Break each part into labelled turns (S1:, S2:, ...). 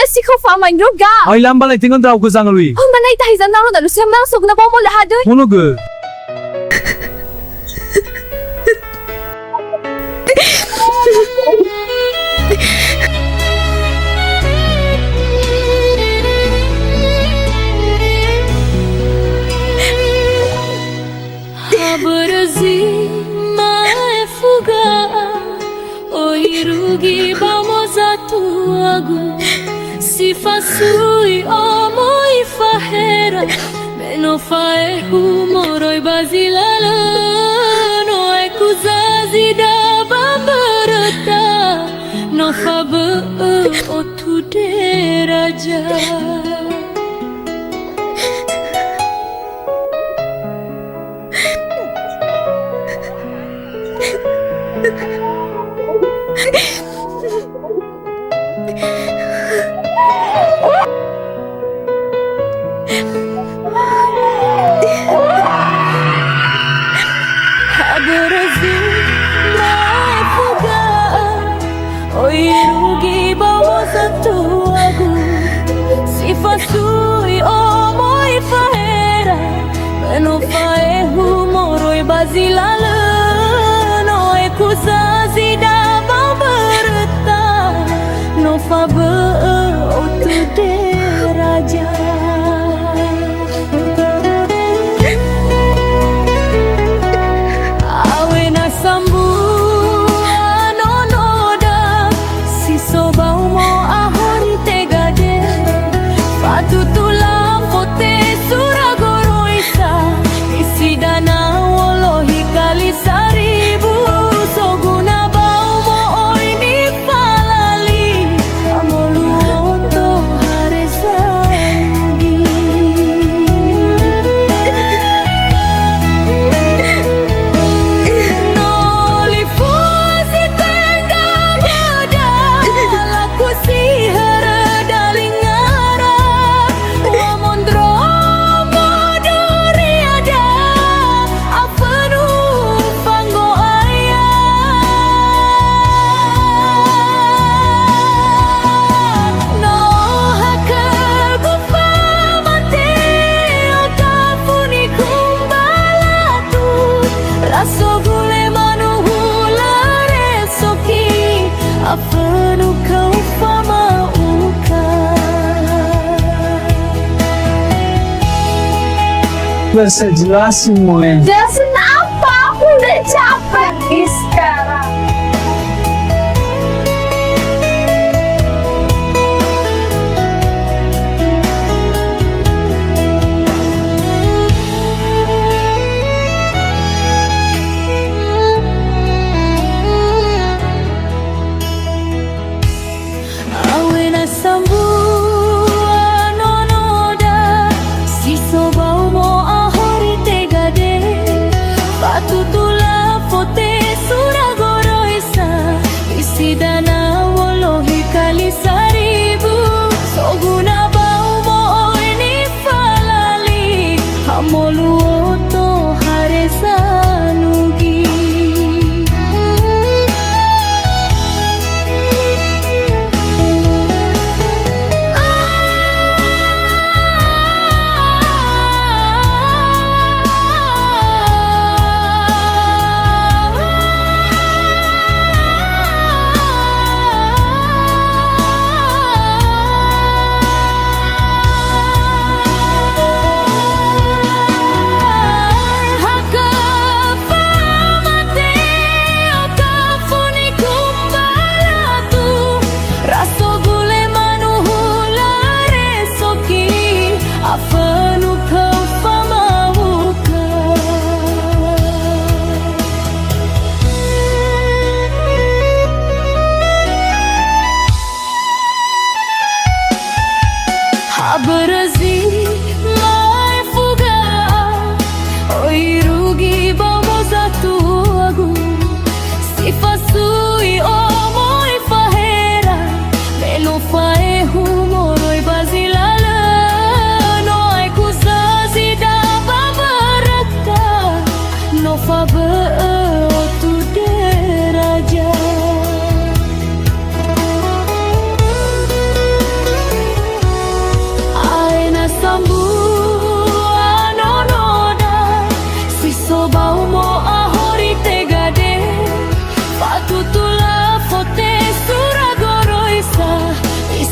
S1: si ko fa mai ro ga.
S2: Ay lambalay tingon daw ko sang lui.
S1: Oh manai tahi jan naro dalu sem nang sugna ba mo laha doi.
S2: Mono ge.
S3: Rugi vamos a tu agu si fasui amo e fahera meno fae humoro e basilala no e kuzazi da bambarata no fabe o tu deraja. Rugi vamos a tu agu si fasui amo e fahera meno fae humoro e basilala no e kuzazi da bambarata no fabe o tu deraja. Awena sambu
S2: Bisa jelasin semuanya.
S1: Jelasin apa? Aku udah capek sekarang.
S3: Awena sambu tutula fote suragoro esa isidana wolohi kali saribu soguna bau mo ini falali hamolu oto haresanugi.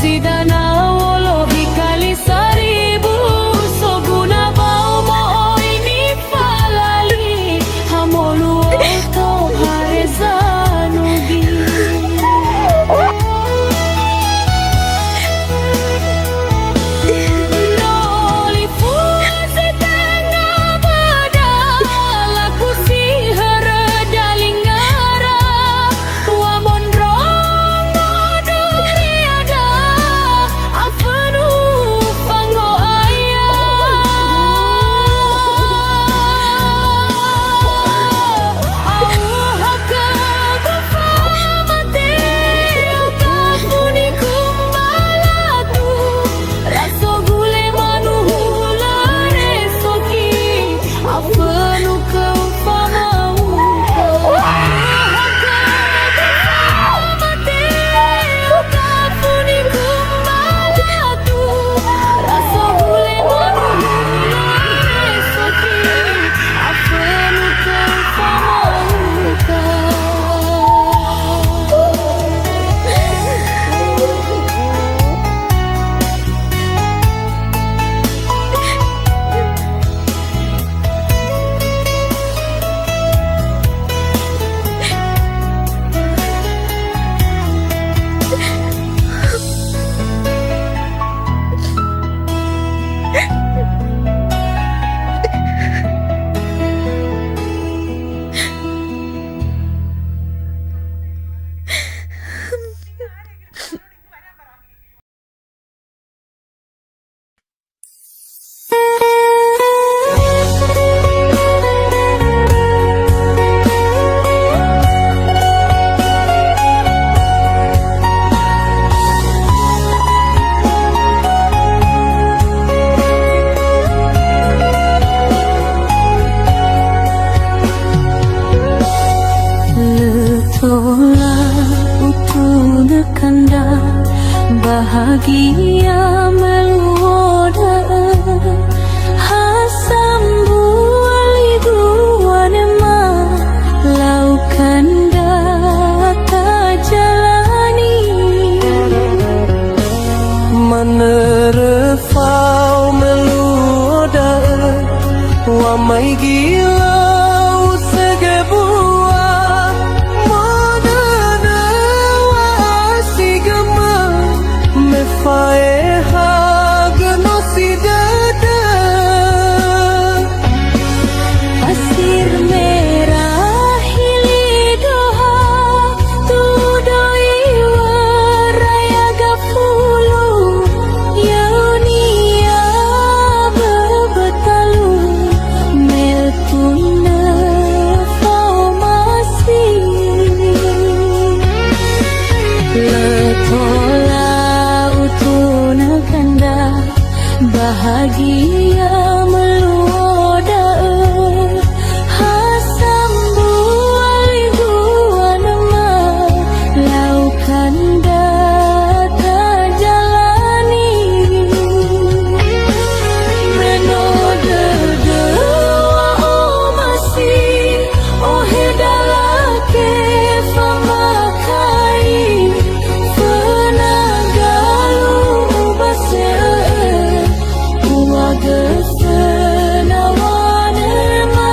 S3: isi dana wolohi kali seribu soguna bau mo ini falali hamolu to harezanugi noli fuzi tengah bada laku si heredalingara wa mondrong duriada afanu pango bahagia meluoda hasambu aliguanema laukan data jalani
S4: menerfau meluoda wa mai gilau segebua modana wa asigama mefaeha genosidada
S3: pasir merah hilidoha tudoi waraya gafulu yaunia bebetalu meltuna faumasi letola utuna kanda bahagia meluoda hasambu aliguanema laukan data jalani menoda dewa masih ohedalake famakai penagalu base uwaga senawanema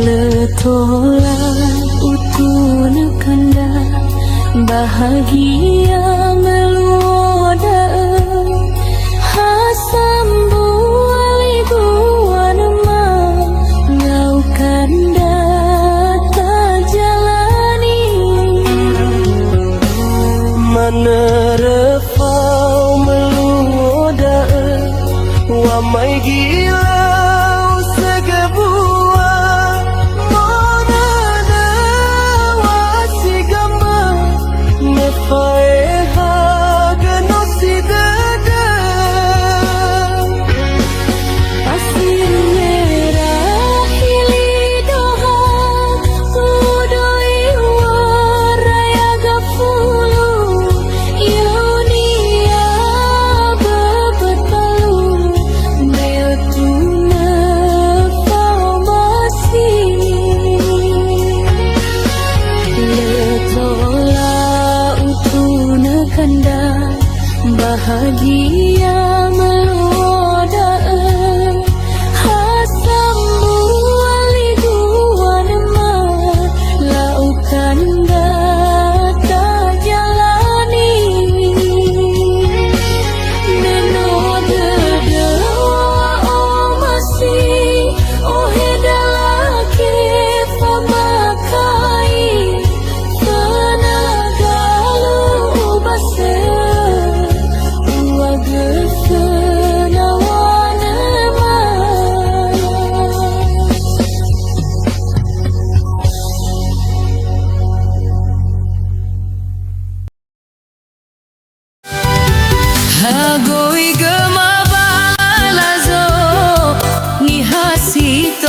S3: letola utuna kanda bahagia meluoda hasambu aliguanema laukan data jalani
S4: menerfau meluoda wa mai gilau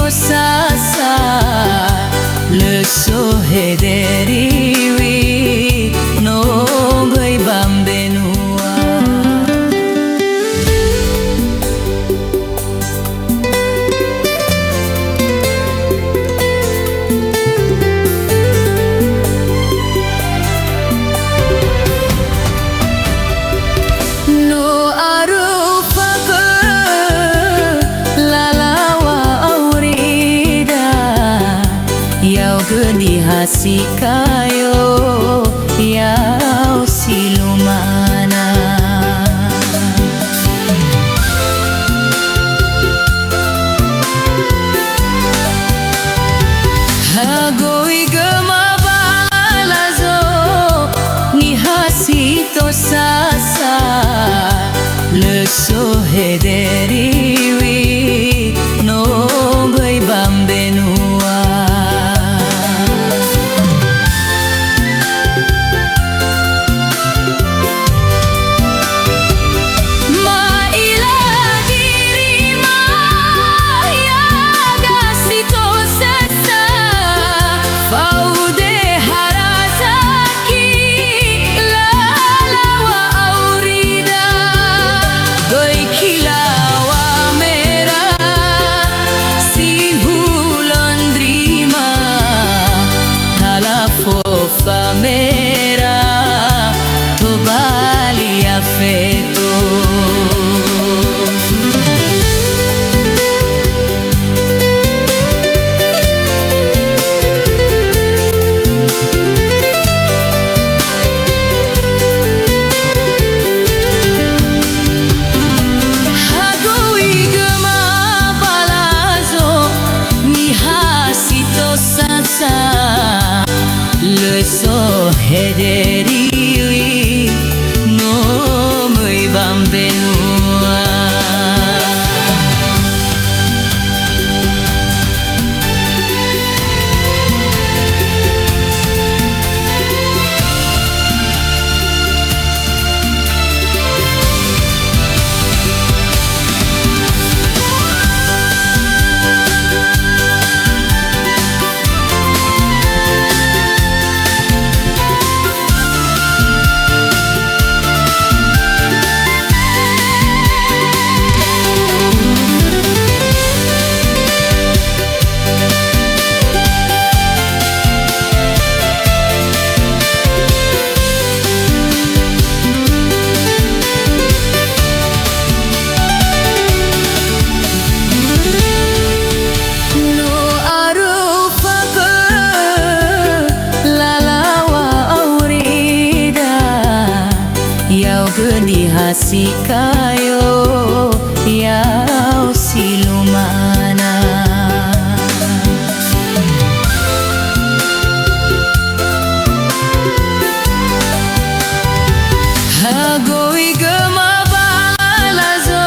S3: sasa le sohe deriwi no bai bambenua. Geni hasi kayo yau silumana hagoi gema balazo ni hasi to sasa le sohe deriwi no bai bambenua. Mera tu vali afeto. Hagoi gema balazo ni hasito sasa le sohe deriwi no mai bambenua. Geni hasi kayo yau silumana hagoi gema balazo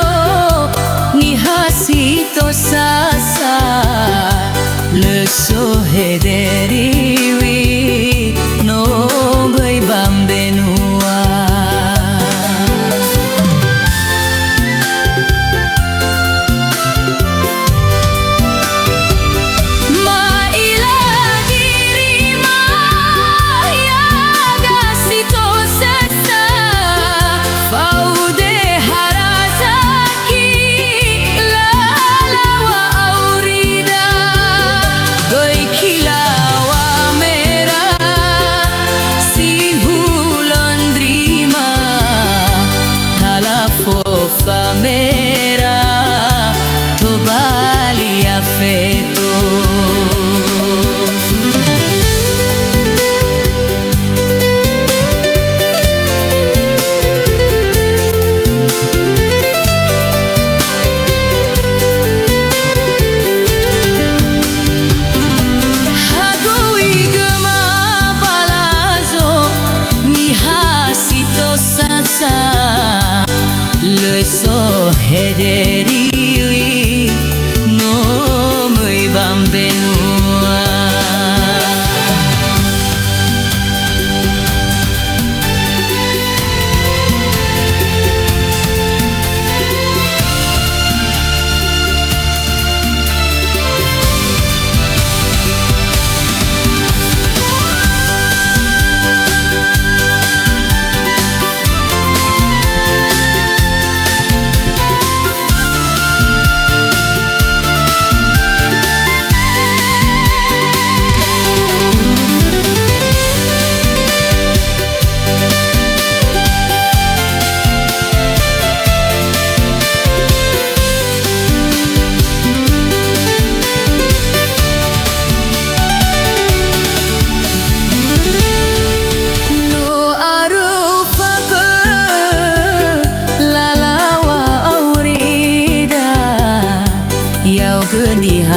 S3: ni hasito sasa le sohe deriwi no bai bambenua. Kila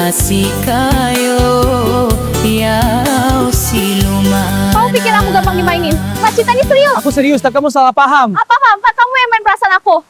S3: masih kayo Yau siluman.
S1: Kamu pikir aku gampang dimainin? Mas Cinta ini serius.
S2: Aku serius, tapi kamu salah paham.
S1: Apa Pak? Kamu yang main perasaan aku.